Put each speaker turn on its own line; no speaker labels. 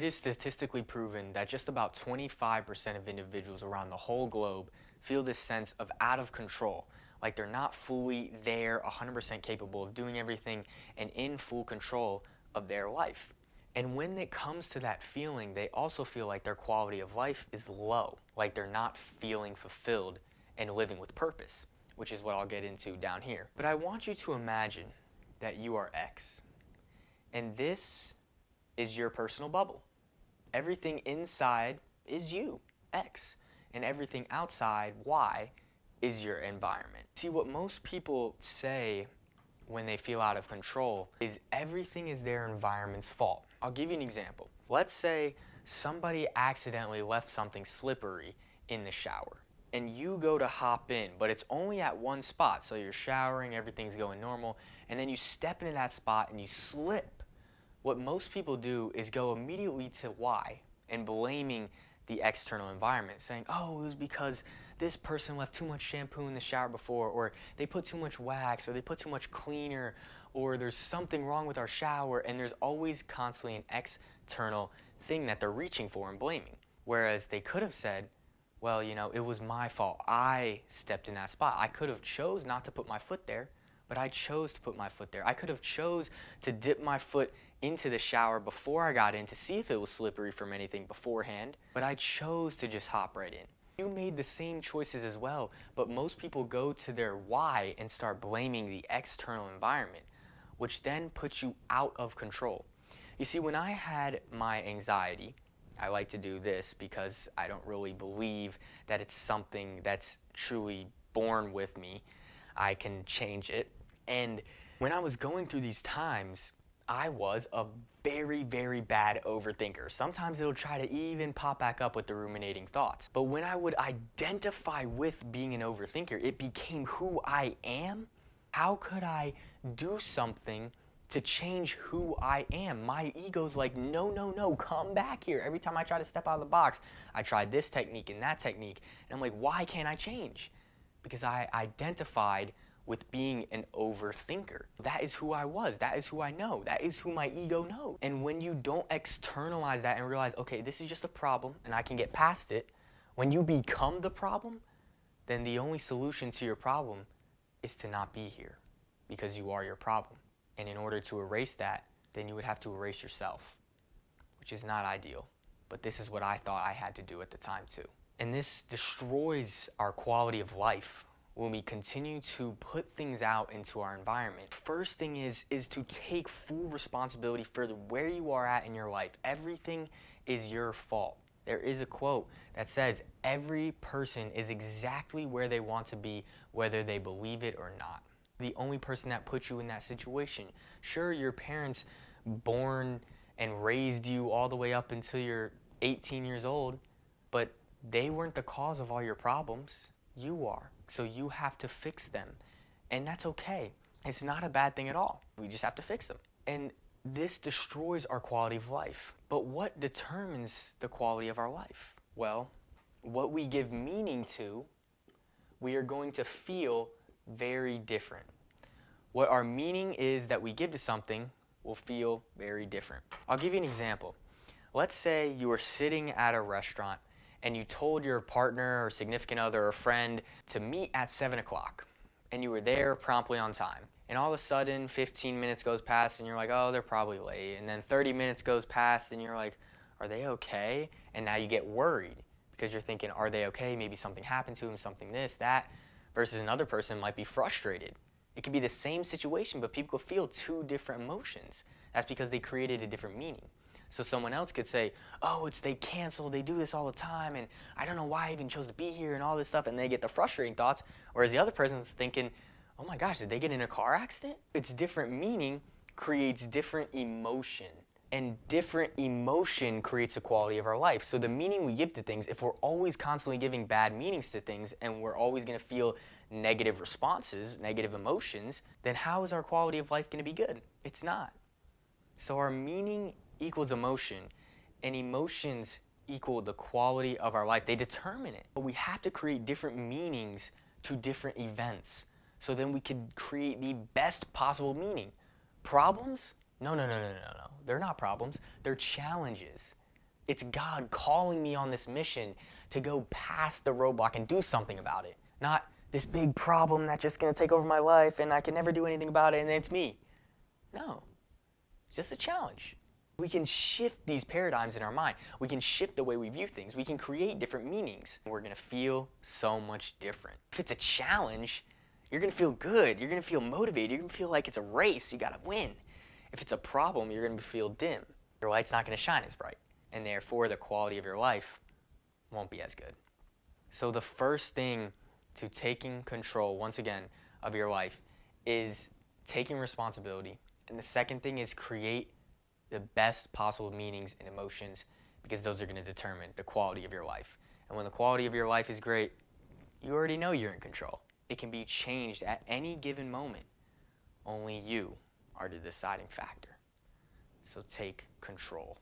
It is statistically proven that just about 25% of individuals around the whole globe feel this sense of out of control, like they're not fully there, 100% capable of doing everything, and in full control of their life. And when it comes to that feeling, they also feel like their quality of life is low, like they're not feeling fulfilled and living with purpose, which is what I'll get into down here. But I want you to imagine that you are X, and this is your personal bubble. Everything inside is you, X, and everything outside, Y, is your environment. See, what most people say when they feel out of control is everything is their environment's fault. I'll give you an example. Let's say somebody accidentally left something slippery in the shower, and you go to hop in, but it's only at one spot. So you're showering, everything's going normal, and then you step into that spot and you slip. What most people do is go immediately to why and blaming the external environment, saying, oh, it was because this person left too much shampoo in the shower before, or they put too much wax, or they put too much cleaner, or there's something wrong with our shower, and there's always constantly an external thing that they're reaching for and blaming. Whereas they could have said, well, it was my fault. I stepped in that spot. I could have chose not to put my foot there, but I chose to put my foot there. I could have chose to dip my foot into the shower before I got in to see if it was slippery from anything beforehand, but I chose to just hop right in. You made the same choices as well, but most people go to their why and start blaming the external environment, which then puts you out of control. You see, when I had my anxiety, I like to do this because I don't really believe that it's something that's truly born with me. I can change it. And when I was going through these times, I was a very, very bad overthinker. Sometimes it'll try to even pop back up with the ruminating thoughts. But when I would identify with being an overthinker, it became who I am. How could I do something to change who I am? My ego's like, no, no, no, come back here. Every time I try to step out of the box, I tried this technique and that technique. And I'm like, why can't I change? Because I identified with being an overthinker. That is who I was. That is who I know. That is who my ego knows. And when you don't externalize that and realize, okay, this is just a problem and I can get past it, when you become the problem, then the only solution to your problem is to not be here, because you are your problem. And in order to erase that, then you would have to erase yourself, which is not ideal. But this is what I thought I had to do at the time too. And this destroys our quality of life when we continue to put things out into our environment. First thing is to take full responsibility for where you are at in your life. Everything is your fault. There is a quote that says, every person is exactly where they want to be, whether they believe it or not. The only person that put you in that situation. Sure, your parents born and raised you all the way up until you're 18 years old, but they weren't the cause of all your problems. You are. So you have to fix them. And that's okay. It's not a bad thing at all. We just have to fix them. And this destroys our quality of life. But what determines the quality of our life? Well, what we give meaning to, we are going to feel very different. What our meaning is that we give to something will feel very different. I'll give you an example. Let's say you are sitting at a restaurant and you told your partner or significant other or friend to meet at 7 o'clock, and you were there promptly on time. And all of a sudden, 15 minutes goes past and you're like, oh, they're probably late. And then 30 minutes goes past and you're like, are they okay? And now you get worried because you're thinking, are they okay? Maybe something happened to them, something this, that. Versus another person might be frustrated. It could be the same situation, but people feel two different emotions. That's because they created a different meaning. So someone else could say, oh, they canceled, they do this all the time, and I don't know why I even chose to be here and all this stuff, and they get the frustrating thoughts. Whereas the other person's thinking, oh my gosh, did they get in a car accident? It's different meaning creates different emotion, and different emotion creates the quality of our life. So the meaning we give to things, if we're always constantly giving bad meanings to things and we're always going to feel negative responses, negative emotions, then how is our quality of life going to be good? It's not. So our meaning equals emotion, and emotions equal the quality of our life. They determine it. But we have to create different meanings to different events, so then we can create the best possible meaning. Problems? No. They're not problems. They're challenges. It's God calling me on this mission to go past the roadblock and do something about it. Not this big problem that's just going to take over my life and I can never do anything about it and it's me. No, it's just a challenge. We can shift these paradigms in our mind. We can shift the way we view things. We can create different meanings. We're going to feel so much different. If it's a challenge, you're going to feel good. You're going to feel motivated. You're going to feel like it's a race. You got to win. If it's a problem, you're going to feel dim. Your light's not going to shine as bright. And therefore, the quality of your life won't be as good. So the first thing to taking control, once again, of your life is taking responsibility. And the second thing is create the best possible meanings and emotions, because those are going to determine the quality of your life. And when the quality of your life is great, you already know you're in control. It can be changed at any given moment. Only you are the deciding factor. So take control.